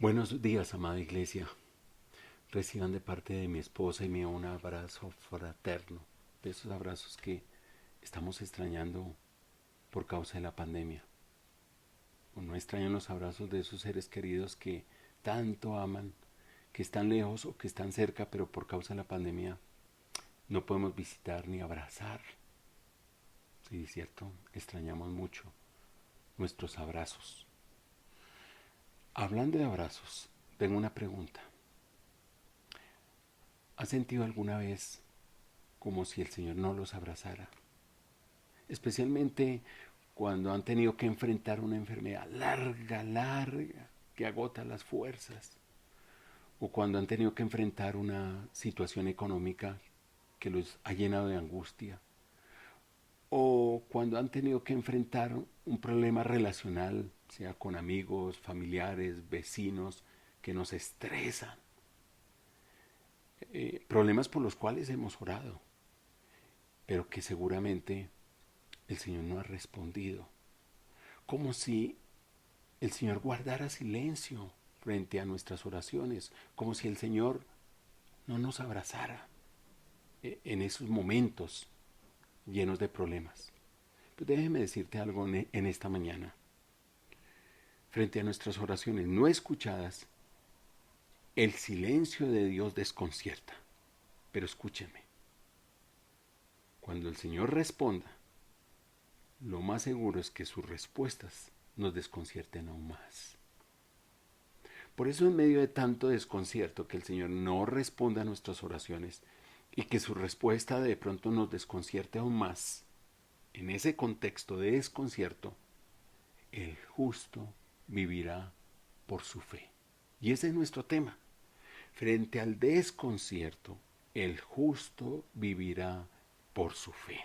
Buenos días, amada iglesia. Reciban de parte de mi esposa y mío un abrazo fraterno, de esos abrazos que estamos extrañando por causa de la pandemia. O no extrañan los abrazos de esos seres queridos que tanto aman, que están lejos o que están cerca, pero por causa de la pandemia no podemos visitar ni abrazar. Sí, es cierto, extrañamos mucho nuestros abrazos. Hablando de abrazos, tengo una pregunta. ¿Has sentido alguna vez como si el Señor no los abrazara? Especialmente cuando han tenido que enfrentar una enfermedad larga, que agota las fuerzas, o cuando han tenido que enfrentar una situación económica que los ha llenado de angustia, o cuando han tenido que enfrentar un problema relacional, sea con amigos, familiares, vecinos, que nos estresan, problemas por los cuales hemos orado, pero que seguramente el Señor no ha respondido, como si el Señor guardara silencio frente a nuestras oraciones, como si el Señor no nos abrazara en esos momentos llenos de problemas. Pues déjeme decirte algo en esta mañana. Frente a nuestras oraciones no escuchadas, el silencio de Dios desconcierta. Pero escúcheme, cuando el Señor responda, lo más seguro es que sus respuestas nos desconcierten aún más. Por eso en medio de tanto desconcierto que el Señor no responda a nuestras oraciones y que su respuesta de pronto nos desconcierte aún más, en ese contexto de desconcierto, el justo vivirá por su fe. Y ese es nuestro tema. Frente al desconcierto, el justo vivirá por su fe.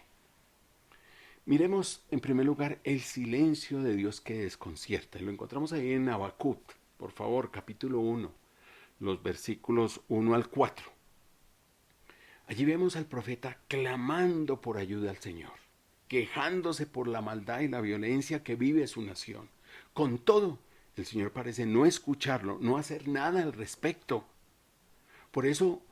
Miremos en primer lugar el silencio de Dios que desconcierta. Y lo encontramos ahí en Habacuc, por favor, capítulo 1, los versículos 1 al 4. Allí vemos al profeta clamando por ayuda al Señor, quejándose por la maldad y la violencia que vive su nación. Con todo, el Señor parece no escucharlo, no hacer nada al respecto. Por eso,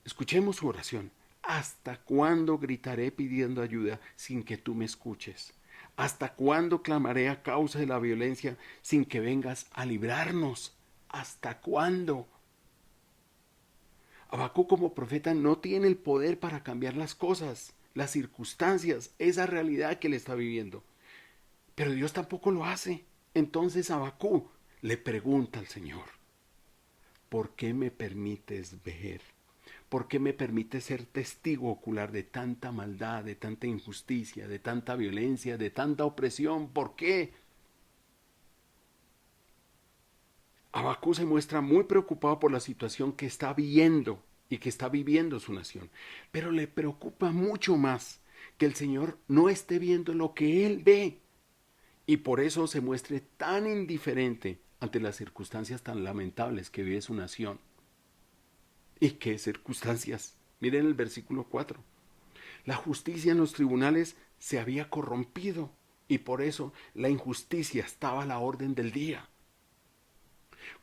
escuchemos su oración. ¿Hasta cuándo gritaré pidiendo ayuda sin que tú me escuches? ¿Hasta cuándo clamaré a causa de la violencia sin que vengas a librarnos? ¿Hasta cuándo? Habacuc como profeta no tiene el poder para cambiar las cosas, las circunstancias, esa realidad que él está viviendo. Pero Dios tampoco lo hace. Entonces Habacuc le pregunta al Señor, ¿por qué me permites ver? ¿Por qué me permites ser testigo ocular de tanta maldad, de tanta injusticia, de tanta violencia, de tanta opresión? ¿Por qué? Habacuc se muestra muy preocupado por la situación que está viendo y que está viviendo su nación, pero le preocupa mucho más que el Señor no esté viendo lo que él ve y por eso se muestre tan indiferente ante las circunstancias tan lamentables que vive su nación. ¿Y qué circunstancias? Miren el versículo 4. La justicia en los tribunales se había corrompido y por eso la injusticia estaba a la orden del día.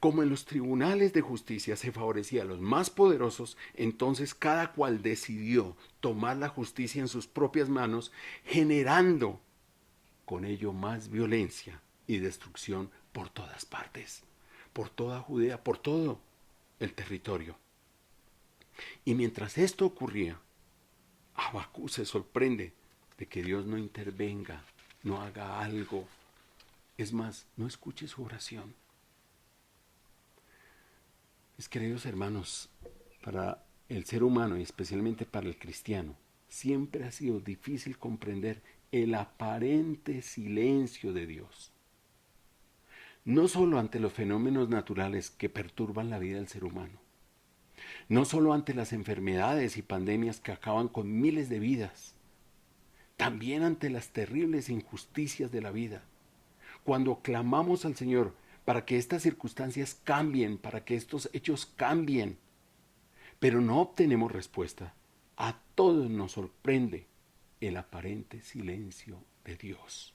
Como en los tribunales de justicia se favorecía a los más poderosos, entonces cada cual decidió tomar la justicia en sus propias manos, generando con ello más violencia y destrucción por todas partes, por toda Judea, por todo el territorio. Y mientras esto ocurría, Habacuc se sorprende de que Dios no intervenga, no haga algo. Es más, no escuche su oración. Mis queridos hermanos, para el ser humano y especialmente para el cristiano, siempre ha sido difícil comprender el aparente silencio de Dios. No solo ante los fenómenos naturales que perturban la vida del ser humano, no solo ante las enfermedades y pandemias que acaban con miles de vidas, también ante las terribles injusticias de la vida. Cuando clamamos al Señor para que estas circunstancias cambien, para que estos hechos cambien, pero no obtenemos respuesta, a todos nos sorprende el aparente silencio de Dios.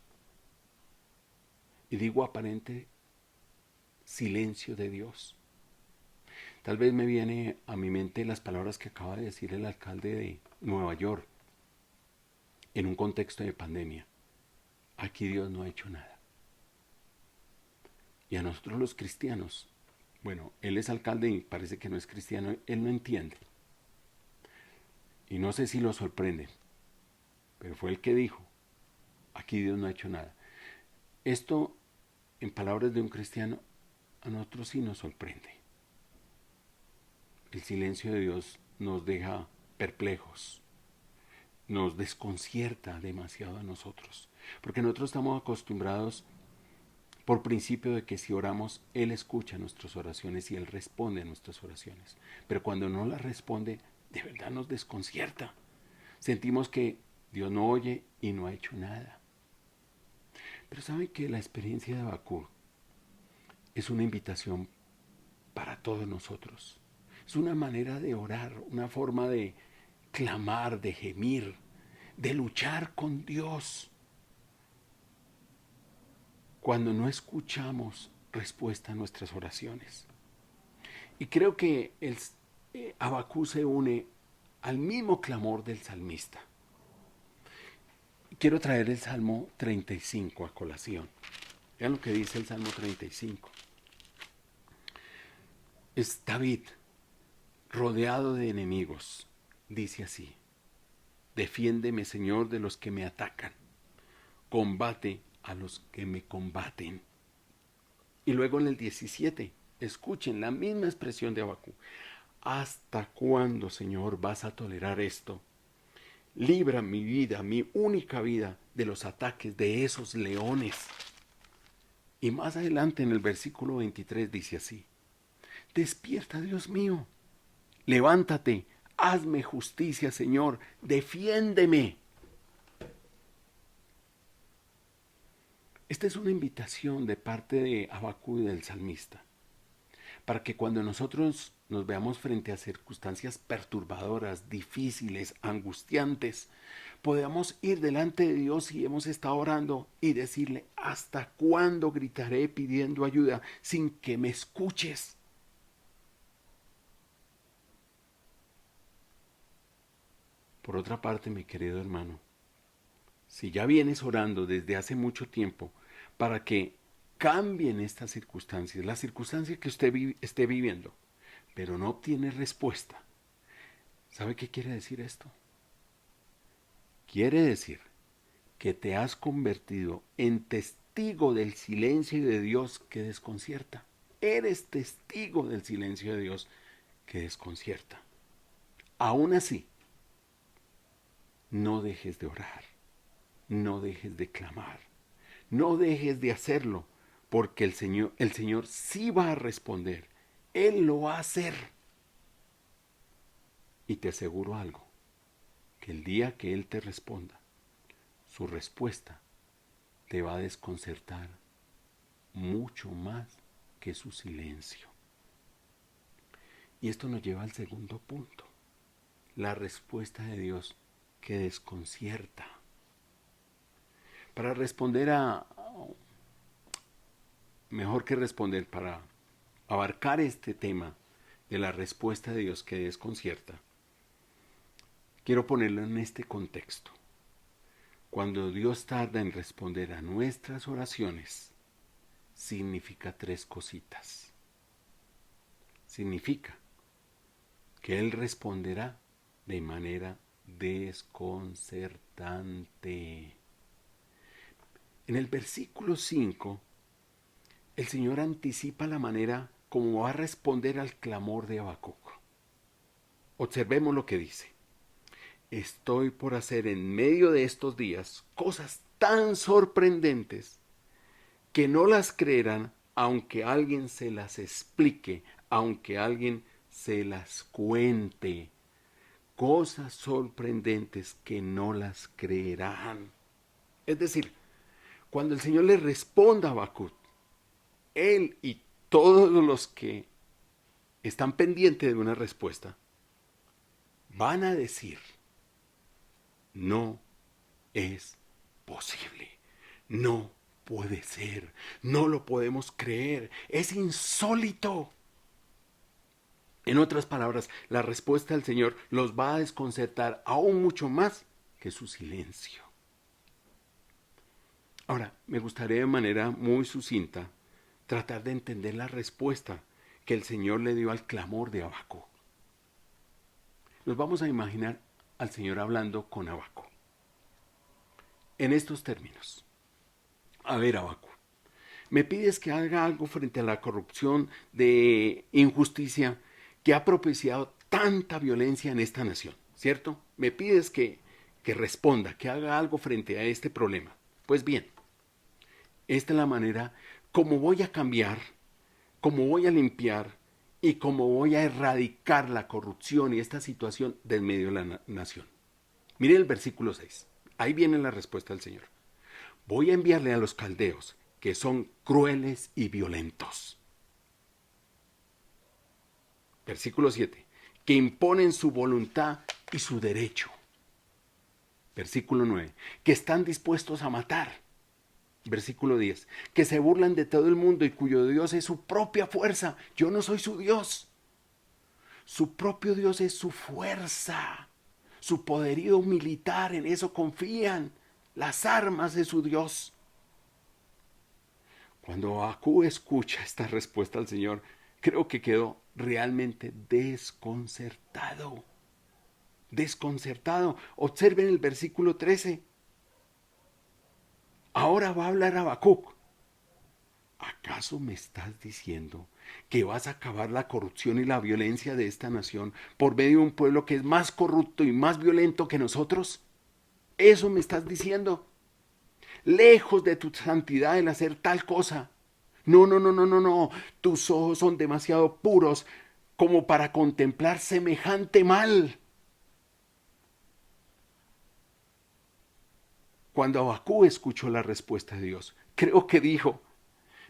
Y digo aparente silencio de Dios. Tal vez me viene a mi mente las palabras que acaba de decir el alcalde de Nueva York en un contexto de pandemia. Aquí Dios no ha hecho nada. Y a nosotros los cristianos, bueno, él es alcalde y parece que no es cristiano, él no entiende. Y no sé si lo sorprende, pero fue el que dijo, aquí Dios no ha hecho nada. Esto, en palabras de un cristiano, a nosotros sí nos sorprende. El silencio de Dios nos deja perplejos, nos desconcierta demasiado a nosotros, porque nosotros estamos acostumbrados por principio de que si oramos, Él escucha nuestras oraciones y Él responde a nuestras oraciones. Pero cuando no las responde, de verdad nos desconcierta. Sentimos que Dios no oye y no ha hecho nada. Pero saben que la experiencia de Habacuc es una invitación para todos nosotros. Es una manera de orar, una forma de clamar, de gemir, de luchar con Dios. Cuando no escuchamos respuesta a nuestras oraciones. Y creo que Habacuc se une al mismo clamor del salmista. Quiero traer el Salmo 35 a colación. Vean lo que dice el Salmo 35. Es David, rodeado de enemigos. Dice así: defiéndeme, Señor, de los que me atacan. Combate a los que me combaten. Y luego en el 17, escuchen la misma expresión de Habacuc. ¿Hasta cuándo, Señor, vas a tolerar esto? Libra mi vida, mi única vida, de los ataques de esos leones. Y más adelante en el versículo 23 dice así: despierta, Dios mío, levántate, hazme justicia, Señor, defiéndeme. Esta es una invitación de parte de Habacuc y del salmista, para que cuando nosotros nos veamos frente a circunstancias perturbadoras, difíciles, angustiantes, podamos ir delante de Dios y hemos estado orando y decirle: ¿hasta cuándo gritaré pidiendo ayuda sin que me escuches? Por otra parte, mi querido hermano, si ya vienes orando desde hace mucho tiempo para que cambien estas circunstancias, la circunstancia que usted esté viviendo, pero no obtiene respuesta, ¿sabe qué quiere decir esto? Quiere decir que te has convertido en testigo del silencio de Dios que desconcierta. Eres testigo del silencio de Dios que desconcierta. Aún así, no dejes de orar, no dejes de clamar, no dejes de hacerlo, porque el Señor sí va a responder. Él lo va a hacer. Y te aseguro algo, que el día que Él te responda, su respuesta te va a desconcertar mucho más que su silencio. Y esto nos lleva al segundo punto, la respuesta de Dios que desconcierta. Para responder mejor que responder, para abarcar este tema de la respuesta de Dios que desconcierta, quiero ponerlo en este contexto. Cuando Dios tarda en responder a nuestras oraciones, significa tres cositas. Significa que Él responderá de manera desconcertante. En el versículo 5, el Señor anticipa la manera como va a responder al clamor de Habacuc. Observemos lo que dice: estoy por hacer en medio de estos días cosas tan sorprendentes que no las creerán aunque alguien se las explique, aunque alguien se las cuente. Cosas sorprendentes que no las creerán. Es decir, cuando el Señor le responda a Habacuc, él y todos los que están pendientes de una respuesta van a decir: no es posible, no puede ser, no lo podemos creer, es insólito. En otras palabras, la respuesta del Señor los va a desconcertar aún mucho más que su silencio. Ahora, me gustaría de manera muy sucinta tratar de entender la respuesta que el Señor le dio al clamor de Habacuc. Nos vamos a imaginar al Señor hablando con Habacuc en estos términos. A ver, Habacuc, me pides que haga algo frente a la corrupción de injusticia que ha propiciado tanta violencia en esta nación, ¿cierto? Me pides que responda, que haga algo frente a este problema. Pues bien, esta es la manera como voy a cambiar, como voy a limpiar y como voy a erradicar la corrupción y esta situación del medio de la nación. Miren el versículo 6. Ahí viene la respuesta del Señor. Voy a enviarle a los caldeos, que son crueles y violentos. Versículo 7. Que imponen su voluntad y su derecho. Versículo 9. Que están dispuestos a matar. Versículo 10. Que se burlan de todo el mundo y cuyo Dios es su propia fuerza. Yo no soy su Dios. Su propio Dios es su fuerza. Su poderío militar, en eso confían. Las armas de su Dios. Cuando Habacuc escucha esta respuesta al Señor, creo que quedó realmente desconcertado. Desconcertado. Observen el versículo 13. Ahora va a hablar Habacuc. ¿Acaso me estás diciendo que vas a acabar la corrupción y la violencia de esta nación por medio de un pueblo que es más corrupto y más violento que nosotros? ¿Eso me estás diciendo? Lejos de tu santidad el hacer tal cosa. No, no, no, no, no, no. Tus ojos son demasiado puros como para contemplar semejante mal. Cuando Habacuc escuchó la respuesta de Dios, creo que dijo,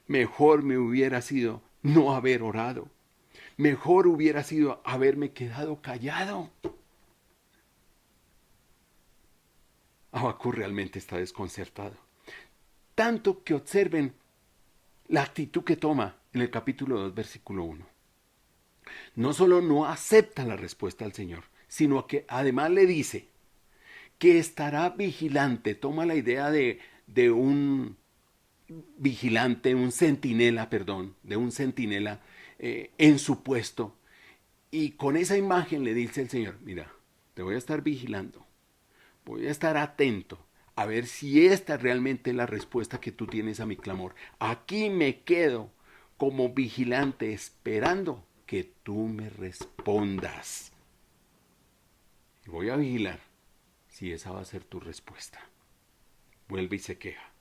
mejor me hubiera sido no haber orado. Mejor hubiera sido haberme quedado callado. Habacuc realmente está desconcertado. Tanto que observen la actitud que toma en el capítulo 2, versículo 1. No solo no acepta la respuesta del Señor, sino que además le dice que estará vigilante. Toma la idea de un vigilante, un centinela, perdón, de un centinela en su puesto. Y con esa imagen le dice el Señor, mira, te voy a estar vigilando, voy a estar atento a ver si esta es realmente la respuesta que tú tienes a mi clamor. Aquí me quedo como vigilante esperando que tú me respondas. Y voy a vigilar si esa va a ser tu respuesta. Vuelve y se queja.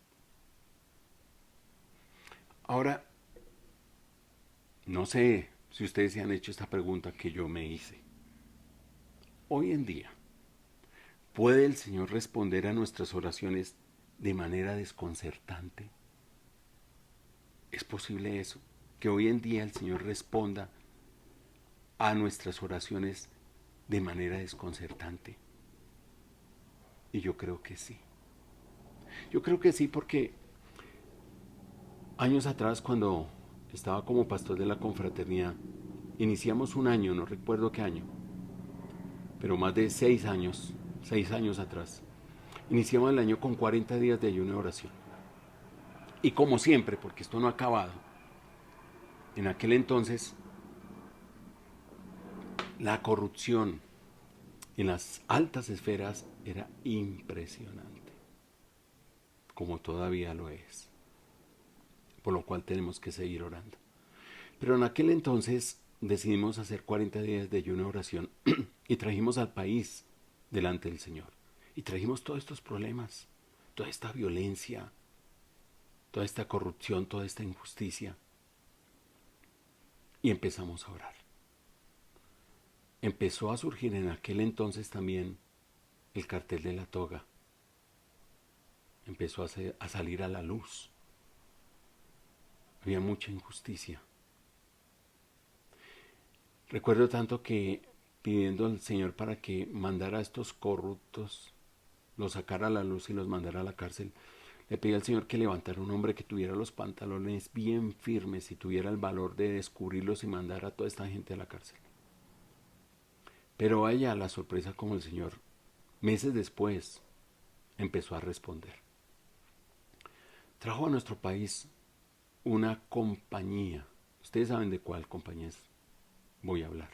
Ahora, no sé si ustedes se han hecho esta pregunta que yo me hice. Hoy en día, ¿puede el Señor responder a nuestras oraciones de manera desconcertante? ¿Es posible eso? Que hoy en día el Señor responda a nuestras oraciones de manera desconcertante. Y yo creo que sí. Yo creo que sí porque años atrás, cuando estaba como pastor de la confraternidad, iniciamos un año, no recuerdo qué año, pero más de 6 años atrás, iniciamos el año con 40 días de ayuno y oración. Y como siempre, porque esto no ha acabado, en aquel entonces la corrupción en las altas esferas era impresionante, como todavía lo es, por lo cual tenemos que seguir orando. Pero en aquel entonces decidimos hacer 40 días de ayuno y oración y trajimos al país delante del Señor. Y trajimos todos estos problemas, toda esta violencia, toda esta corrupción, toda esta injusticia. Y empezamos a orar. Empezó a surgir en aquel entonces también el cartel de la toga. Empezó a salir a la luz. Había mucha injusticia. Recuerdo tanto que pidiendo al Señor para que mandara a estos corruptos, los sacara a la luz y los mandara a la cárcel, Le pedí al Señor que levantara un hombre que tuviera los pantalones bien firmes y tuviera el valor de descubrirlos y mandar a toda esta gente a la cárcel. Pero vaya la sorpresa como el Señor, meses después, empezó a responder. Trajo a nuestro país una compañía, ustedes saben de cuál compañía voy a hablar,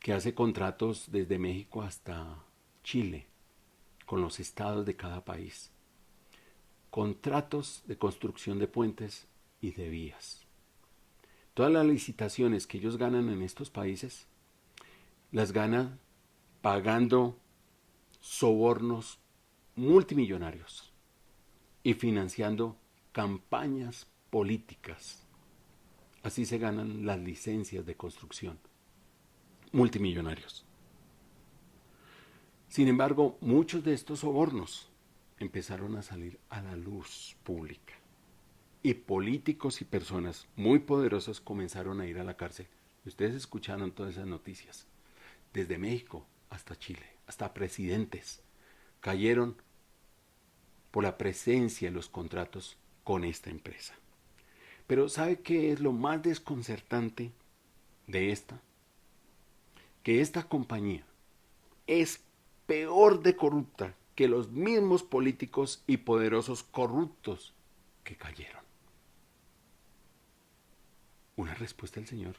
que hace contratos desde México hasta Chile, con los estados de cada país. Contratos de construcción de puentes y de vías. Todas las licitaciones que ellos ganan en estos países, las ganan pagando sobornos multimillonarios y financiando campañas políticas. Así se ganan las licencias de construcción. Multimillonarios. Sin embargo, muchos de estos sobornos empezaron a salir a la luz pública. Y políticos y personas muy poderosos comenzaron a ir a la cárcel. Ustedes escucharon todas esas noticias. Desde México hasta Chile, hasta presidentes cayeron por la presencia en los contratos con esta empresa. Pero ¿sabe qué es lo más desconcertante de esta? Que esta compañía es peor de corrupta que los mismos políticos y poderosos corruptos que cayeron. Una respuesta del Señor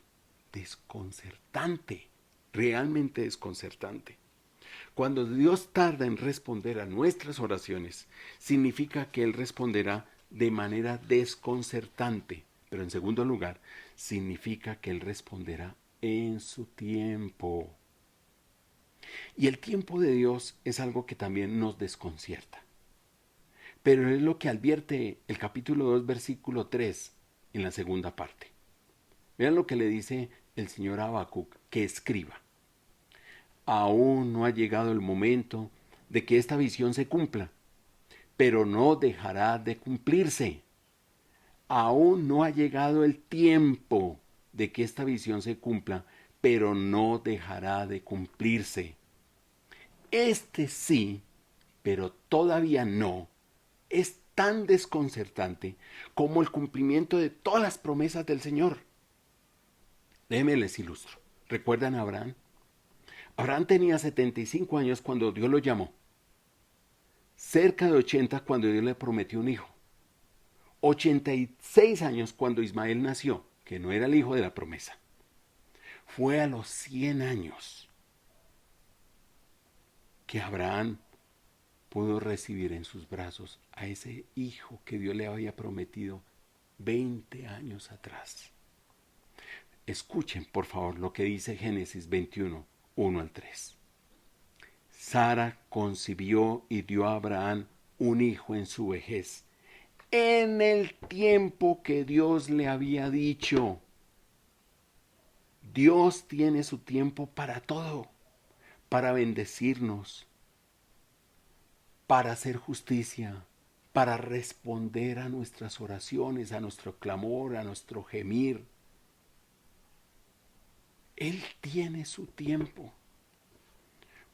desconcertante, realmente desconcertante. Cuando Dios tarda en responder a nuestras oraciones, significa que Él responderá de manera desconcertante. Pero en segundo lugar, significa que Él responderá en su tiempo. Y el tiempo de Dios es algo que también nos desconcierta. Pero es lo que advierte el capítulo 2, versículo 3, en la segunda parte. Vean lo que le dice el señor Habacuc, que escriba. Aún no ha llegado el momento de que esta visión se cumpla, pero no dejará de cumplirse. Aún no ha llegado el tiempo de que esta visión se cumpla, pero no dejará de cumplirse. Este sí, pero todavía no, es tan desconcertante como el cumplimiento de todas las promesas del Señor. Déjenme les ilustro. ¿Recuerdan a Abraham? Abraham tenía 75 años cuando Dios lo llamó. Cerca de 80 cuando Dios le prometió un hijo. 86 años cuando Ismael nació, que no era el hijo de la promesa. Fue a los 100 años que Abraham pudo recibir en sus brazos a ese hijo que Dios le había prometido 20 años atrás. Escuchen, por favor, lo que dice Génesis 21, 1 al 3. Sara concibió y dio a Abraham un hijo en su vejez, en el tiempo que Dios le había dicho. Dios tiene su tiempo para todo, para bendecirnos, para hacer justicia, para responder a nuestras oraciones, a nuestro clamor, a nuestro gemir. Él tiene su tiempo.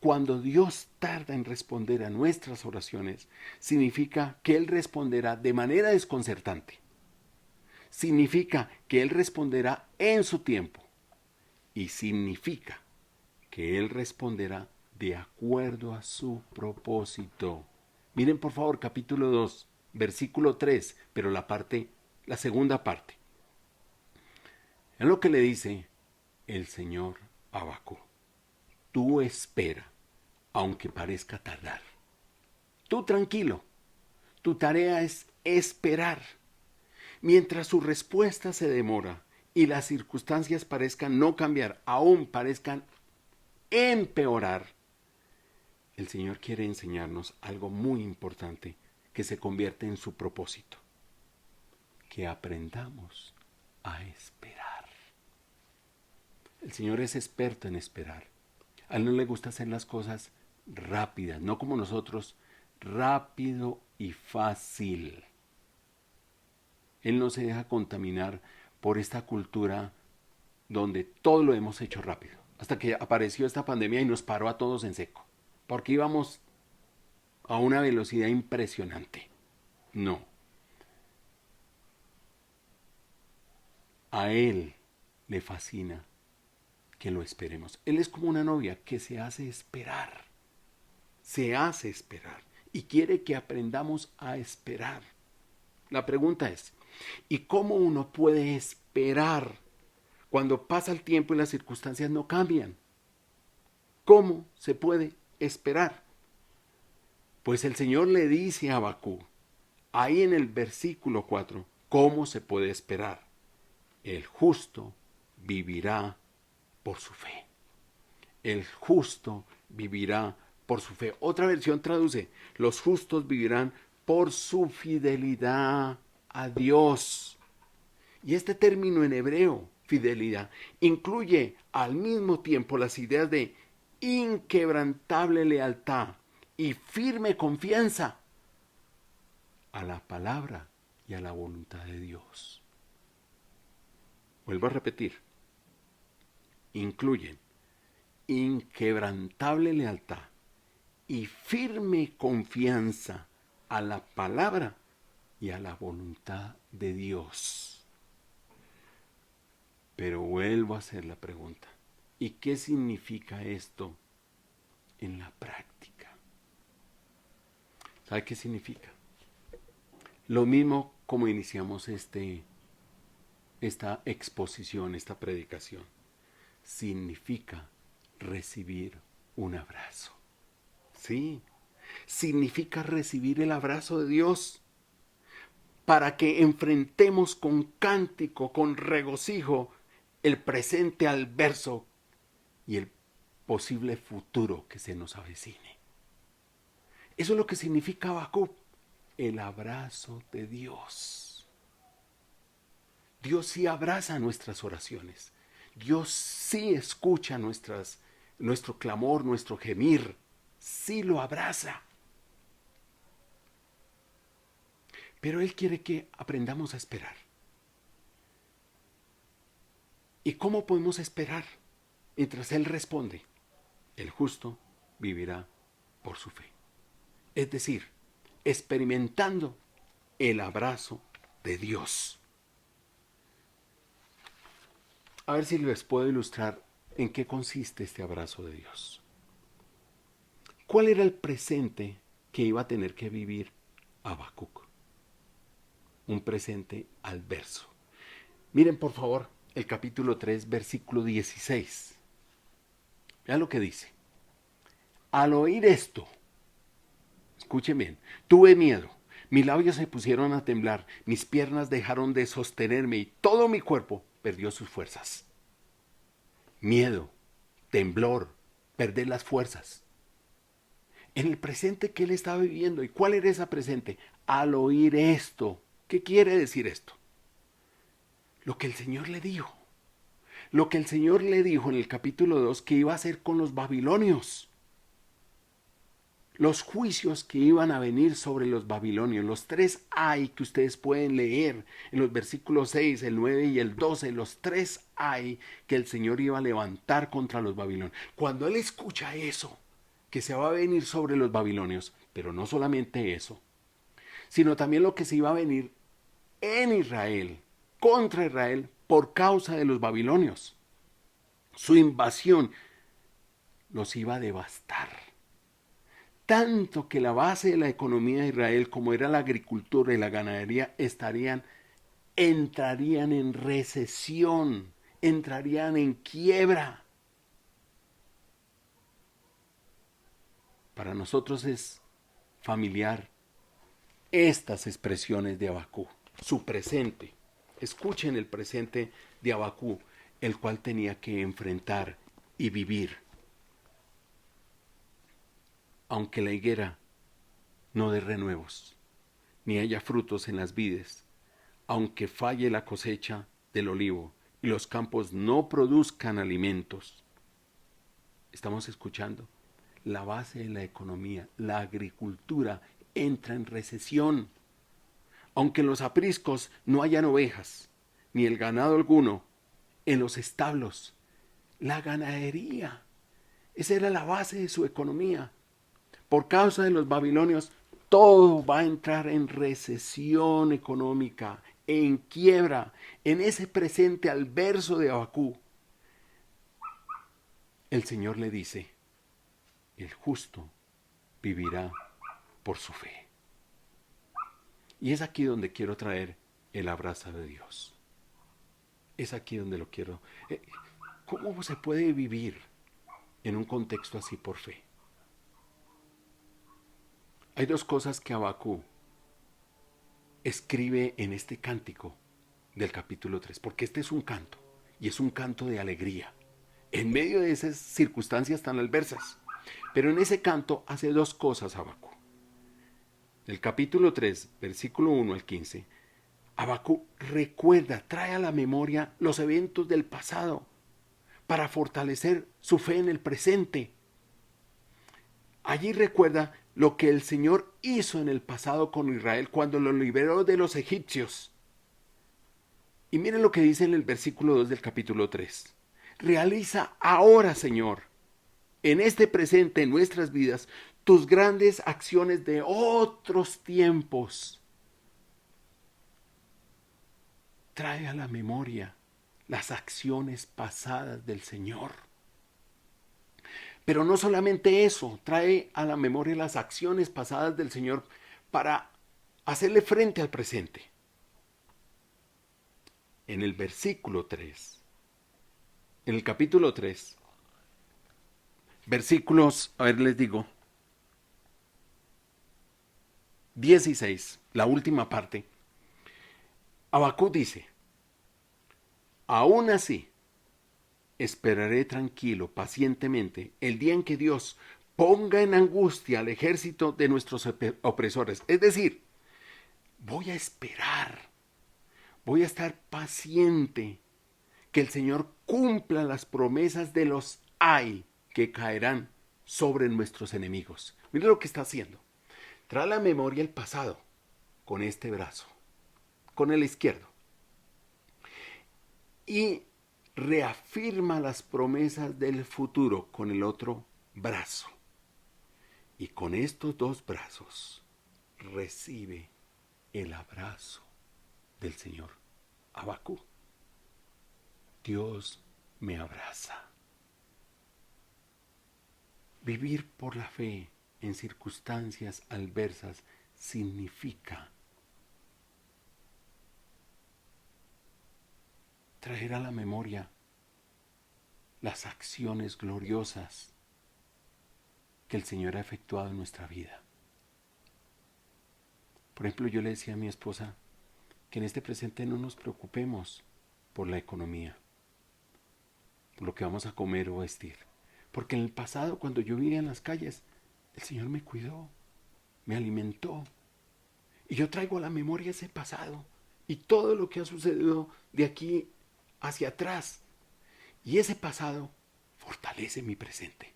Cuando Dios tarda en responder a nuestras oraciones, significa que Él responderá de manera desconcertante. Significa que Él responderá en su tiempo. Y significa que Él responderá de acuerdo a su propósito. Miren por favor capítulo 2, versículo 3, pero la segunda parte. Es lo que le dice el Señor a Habacuc. Tú espera, aunque parezca tardar. Tú tranquilo, tu tarea es esperar. Mientras su respuesta se demora y las circunstancias parezcan no cambiar, aún parezcan empeorar, el Señor quiere enseñarnos algo muy importante que se convierte en su propósito. Que aprendamos a esperar. El Señor es experto en esperar. A Él no le gusta hacer las cosas rápidas, no como nosotros, rápido y fácil. Él no se deja contaminar por esta cultura donde todo lo hemos hecho rápido. Hasta que apareció esta pandemia y nos paró a todos en seco. Porque íbamos a una velocidad impresionante. No. A Él le fascina que lo esperemos. Él es como una novia que se hace esperar. Se hace esperar. Y quiere que aprendamos a esperar. La pregunta es, ¿y cómo uno puede esperar cuando pasa el tiempo y las circunstancias no cambian? ¿Cómo se puede esperar? Pues el Señor le dice a Habacuc, ahí en el versículo 4, ¿cómo se puede esperar? El justo vivirá por su fe. El justo vivirá por su fe. Otra versión traduce, los justos vivirán por su fidelidad a Dios. Y este término en hebreo, fidelidad, incluye al mismo tiempo las ideas de inquebrantable lealtad y firme confianza a la palabra y a la voluntad de Dios. Vuelvo a repetir, incluyen inquebrantable lealtad y firme confianza a la palabra y a la voluntad de Dios. Pero vuelvo a hacer la pregunta, ¿y qué significa esto en la práctica? ¿Sabe qué significa? Lo mismo como iniciamos esta exposición, esta predicación. Significa recibir un abrazo. Sí, significa recibir el abrazo de Dios para que enfrentemos con cántico, con regocijo, el presente adverso y el posible futuro que se nos avecine. Eso es lo que significa Habacuc, el abrazo de Dios. Dios sí abraza nuestras oraciones. Dios sí escucha nuestro clamor, nuestro gemir. Sí lo abraza. Pero Él quiere que aprendamos a esperar. ¿Y cómo podemos esperar? Mientras Él responde, el justo vivirá por su fe. Es decir, experimentando el abrazo de Dios. A ver si les puedo ilustrar en qué consiste este abrazo de Dios. ¿Cuál era el presente que iba a tener que vivir Habacuc? Un presente adverso. Miren por favor el capítulo 3, versículo 16. Vean lo que dice. Al oír esto, escuchen bien, tuve miedo, mis labios se pusieron a temblar, mis piernas dejaron de sostenerme y todo mi cuerpo perdió sus fuerzas. Miedo, temblor, perder las fuerzas. En el presente que él estaba viviendo, ¿y cuál era ese presente? Al oír esto, ¿qué quiere decir esto? Lo que el Señor le dijo. Lo que el Señor le dijo en el capítulo 2 que iba a hacer con los babilonios. Los juicios que iban a venir sobre los babilonios, los 3 ay que ustedes pueden leer en los versículos 6, el 9 y el 12, los 3 ay que el Señor iba a levantar contra los babilonios. Cuando él escucha eso, que se va a venir sobre los babilonios, pero no solamente eso, sino también lo que se iba a venir en Israel, contra Israel, por causa de los babilonios. Su invasión los iba a devastar. Tanto que la base de la economía de Israel, como era la agricultura y la ganadería, entrarían en recesión, entrarían en quiebra. Para nosotros es familiar estas expresiones de Habacuc, su presente. Escuchen el presente de Habacuc, el cual tenía que enfrentar y vivir. Aunque la higuera no dé renuevos, ni haya frutos en las vides, aunque falle la cosecha del olivo y los campos no produzcan alimentos. Estamos escuchando, la base de la economía, la agricultura, entra en recesión. Aunque en los apriscos no hayan ovejas, ni el ganado alguno, en los establos, la ganadería, esa era la base de su economía. Por causa de los babilonios, todo va a entrar en recesión económica, en quiebra, en ese presente adverso de Habacuc, el Señor le dice, el justo vivirá por su fe. Y es aquí donde quiero traer el abrazo de Dios. Es aquí donde lo quiero. ¿Cómo se puede vivir en un contexto así por fe? Hay dos cosas que Habacuc escribe en este cántico del capítulo 3, porque este es un canto, y es un canto de alegría, en medio de esas circunstancias tan adversas. Pero en ese canto hace dos cosas Habacuc. El capítulo 3, versículo 1 al 15, Habacuc recuerda, trae a la memoria los eventos del pasado para fortalecer su fe en el presente. Allí recuerda lo que el Señor hizo en el pasado con Israel cuando lo liberó de los egipcios. Y miren lo que dice en el versículo 2 del capítulo 3. Realiza ahora, Señor, en este presente, en nuestras vidas, tus grandes acciones de otros tiempos. Trae a la memoria las acciones pasadas del Señor. Pero no solamente eso, trae a la memoria las acciones pasadas del Señor para hacerle frente al presente. En el versículo 3, en el capítulo 3, versículos, a ver, les digo, 16, la última parte, Habacuc dice, aún así, esperaré tranquilo, pacientemente, el día en que Dios ponga en angustia al ejército de nuestros opresores. Es decir, voy a esperar, voy a estar paciente, que el Señor cumpla las promesas de los ay que caerán sobre nuestros enemigos. Mira lo que está haciendo. Trae a la memoria el pasado con este brazo, con el izquierdo, y reafirma las promesas del futuro con el otro brazo. Y con estos dos brazos recibe el abrazo del Señor. Habacuc, Dios me abraza. Vivir por la fe en circunstancias adversas significa traer a la memoria las acciones gloriosas que el Señor ha efectuado en nuestra vida. Por ejemplo, yo le decía a mi esposa que en este presente no nos preocupemos por la economía, por lo que vamos a comer o vestir. Porque en el pasado, cuando yo vivía en las calles, el Señor me cuidó, me alimentó. Y yo traigo a la memoria ese pasado y todo lo que ha sucedido de aquí hacia atrás. Y ese pasado fortalece mi presente.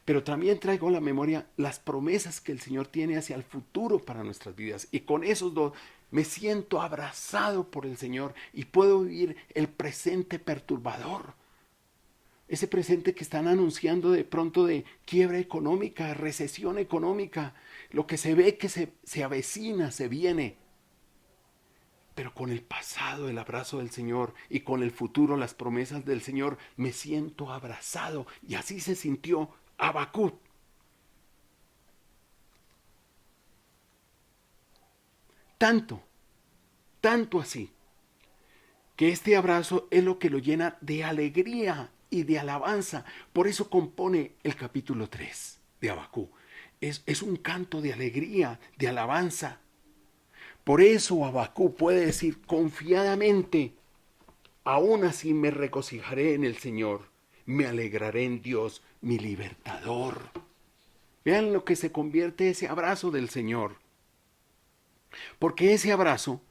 Pero también traigo a la memoria las promesas que el Señor tiene hacia el futuro para nuestras vidas. Y con esos dos me siento abrazado por el Señor y puedo vivir el presente perturbador. Ese presente que están anunciando de pronto de quiebra económica, recesión económica, lo que se ve que se avecina, se viene. Pero con el pasado, el abrazo del Señor, y con el futuro, las promesas del Señor, me siento abrazado. Y así se sintió Habacuc. Tanto así, que este abrazo es lo que lo llena de alegría y de alabanza. Por eso compone el capítulo 3 de Habacuc. Es un canto de alegría, de alabanza. Por eso Habacuc puede decir confiadamente, aún así me regocijaré en el Señor, me alegraré en Dios, mi libertador. Vean lo que se convierte ese abrazo del Señor. Porque ese abrazo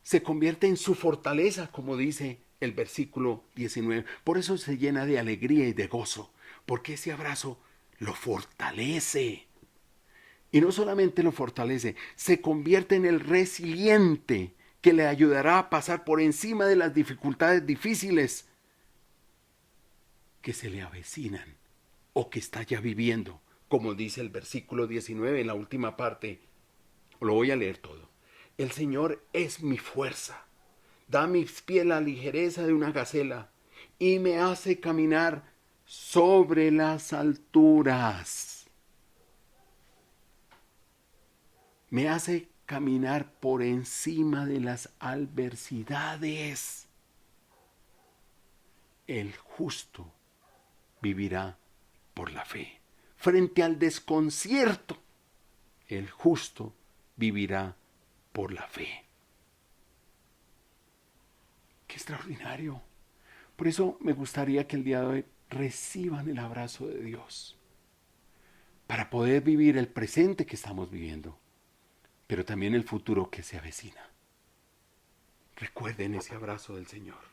se convierte en su fortaleza, como dice el versículo 19. Por eso se llena de alegría y de gozo, porque ese abrazo lo fortalece. Y no solamente lo fortalece, se convierte en el resiliente que le ayudará a pasar por encima de las dificultades difíciles que se le avecinan o que está ya viviendo, como dice el versículo 19 en la última parte. lo voy a leer todo. El Señor es mi fuerza. Da a mis pies la ligereza de una gacela y me hace caminar sobre las alturas. Me hace caminar por encima de las adversidades. El justo vivirá por la fe. Frente al desconcierto, el justo vivirá por la fe. ¡Qué extraordinario! Por eso me gustaría que el día de hoy reciban el abrazo de Dios para poder vivir el presente que estamos viviendo, pero también el futuro que se avecina. Recuerden ese abrazo del Señor.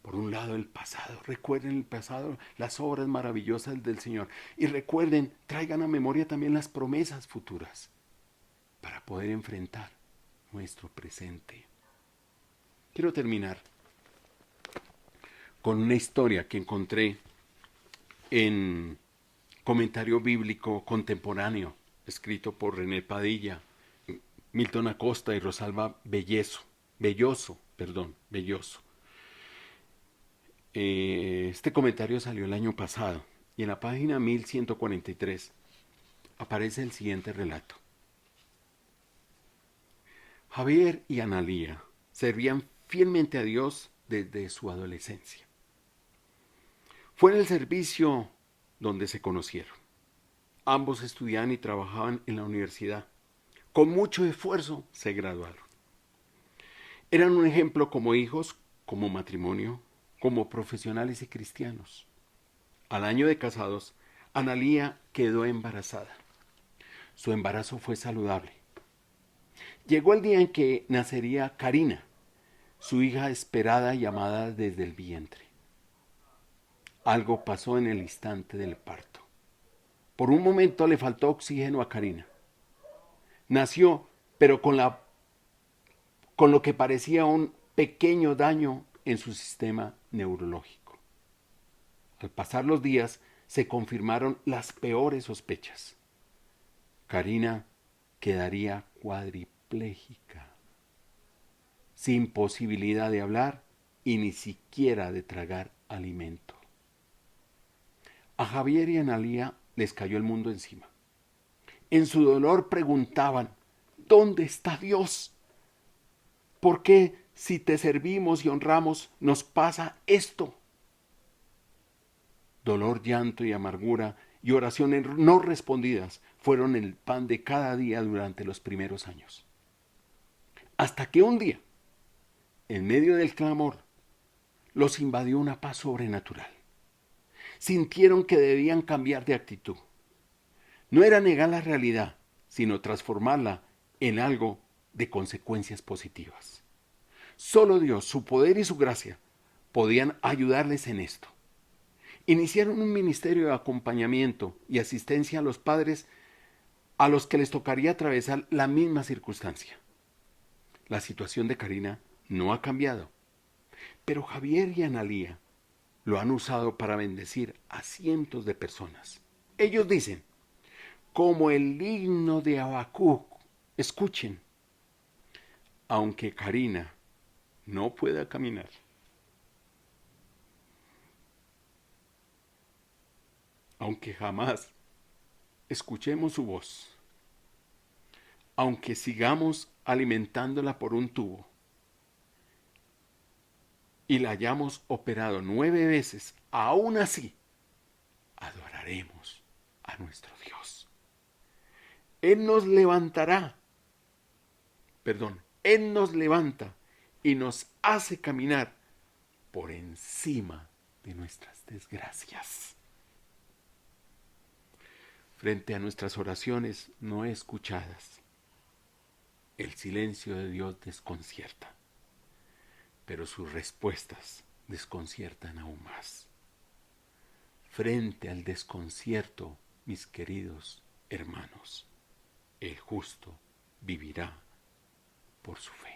Por un lado el pasado, recuerden el pasado, las obras maravillosas del Señor. Y recuerden, traigan a memoria también las promesas futuras para poder enfrentar nuestro presente. Quiero terminar con una historia que encontré en Comentario Bíblico Contemporáneo, escrito por René Padilla, Milton Acosta y Rosalba Belloso. Este comentario salió el año pasado y en la página 1143 aparece el siguiente relato. Javier y Analía servían fielmente a Dios desde su adolescencia. Fue en el servicio donde se conocieron. Ambos estudiaban y trabajaban en la universidad. Con mucho esfuerzo se graduaron. Eran un ejemplo como hijos, como matrimonio, como profesionales y cristianos. Al año de casados, Analía quedó embarazada. Su embarazo fue saludable. Llegó el día en que nacería Karina, su hija esperada y amada desde el vientre. Algo pasó en el instante del parto. Por un momento le faltó oxígeno a Karina. Nació, pero con lo que parecía un pequeño daño en su sistema neurológico. Al pasar los días, se confirmaron las peores sospechas. Karina quedaría cuadriplégica, sin posibilidad de hablar y ni siquiera de tragar alimento. A Javier y a Analía les cayó el mundo encima. En su dolor preguntaban, ¿dónde está Dios? ¿Por qué, si te servimos y honramos, nos pasa esto? Dolor, llanto y amargura y oraciones no respondidas fueron el pan de cada día durante los primeros años. Hasta que un día, en medio del clamor, los invadió una paz sobrenatural. Sintieron que debían cambiar de actitud. No era negar la realidad, sino transformarla en algo de consecuencias positivas. Solo Dios, su poder y su gracia podían ayudarles en esto. Iniciaron un ministerio de acompañamiento y asistencia a los padres a los que les tocaría atravesar la misma circunstancia. La situación de Karina no ha cambiado, pero Javier y Analía lo han usado para bendecir a cientos de personas. Ellos dicen, como el himno de Habacuc, escuchen, aunque Karina no pueda caminar, aunque jamás escuchemos su voz, aunque sigamos alimentándola por un tubo y la hayamos operado 9 veces, aún así adoraremos a nuestro Dios. Él nos levanta y nos hace caminar por encima de nuestras desgracias. Frente a nuestras oraciones no escuchadas, el silencio de Dios desconcierta, pero sus respuestas desconciertan aún más. Frente al desconcierto, mis queridos hermanos, el justo vivirá por su fe.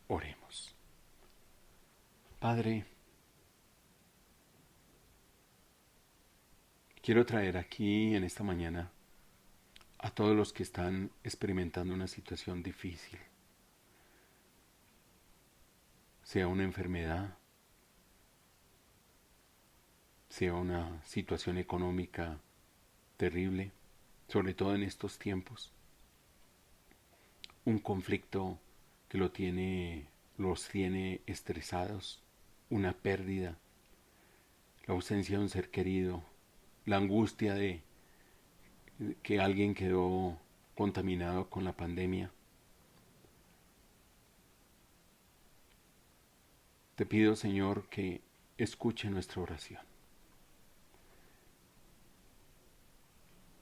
Oremos. Padre, quiero traer aquí en esta mañana a todos los que están experimentando una situación difícil, sea una enfermedad, sea una situación económica terrible, sobre todo en estos tiempos, un conflicto que los tiene estresados, una pérdida, la ausencia de un ser querido, la angustia de que alguien quedó contaminado con la pandemia. Te pido, Señor, que escuche nuestra oración.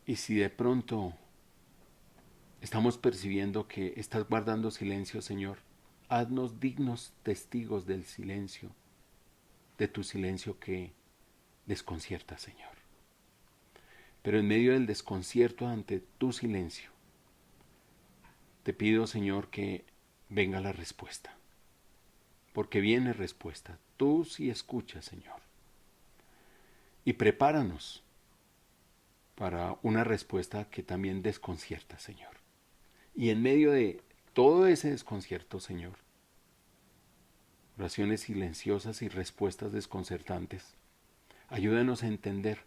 Y si de pronto estamos percibiendo que estás guardando silencio, Señor, haznos dignos testigos del silencio, de tu silencio que desconcierta, Señor. Pero en medio del desconcierto ante tu silencio, te pido, Señor, que venga la respuesta. Porque viene respuesta. Tú sí escuchas, Señor. Y prepáranos para una respuesta que también desconcierta, Señor. Y en medio de todo ese desconcierto, Señor, oraciones silenciosas y respuestas desconcertantes, ayúdanos a entender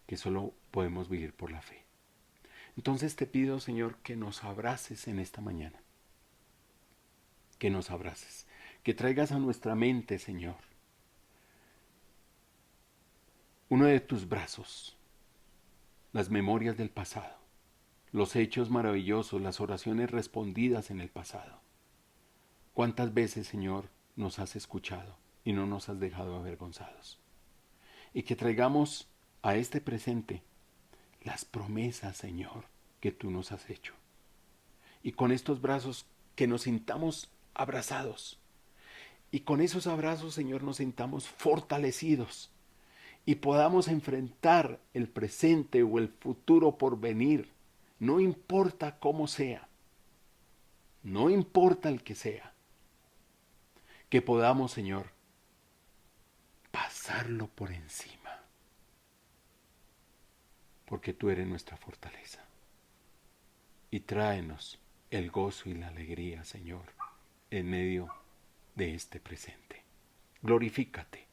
que solo podemos vivir por la fe. Entonces te pido, Señor, que nos abraces en esta mañana. Que nos abraces. Que traigas a nuestra mente, Señor, uno de tus brazos, las memorias del pasado, los hechos maravillosos, las oraciones respondidas en el pasado. ¿Cuántas veces, Señor, nos has escuchado y no nos has dejado avergonzados? Y que traigamos a este presente las promesas, Señor, que tú nos has hecho. Y con estos brazos que nos sintamos abrazados. Y con esos abrazos, Señor, nos sintamos fortalecidos y podamos enfrentar el presente o el futuro por venir. No importa cómo sea, no importa el que sea, que podamos, Señor, pasarlo por encima, porque tú eres nuestra fortaleza. Y tráenos el gozo y la alegría, Señor, en medio de este presente. Glorifícate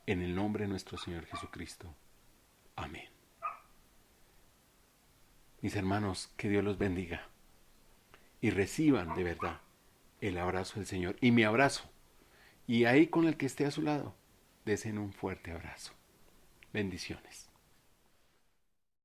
en el nombre de nuestro Señor Jesucristo. Amén. Mis hermanos, que Dios los bendiga y reciban de verdad el abrazo del Señor y mi abrazo. Y ahí con el que esté a su lado, desen un fuerte abrazo. Bendiciones.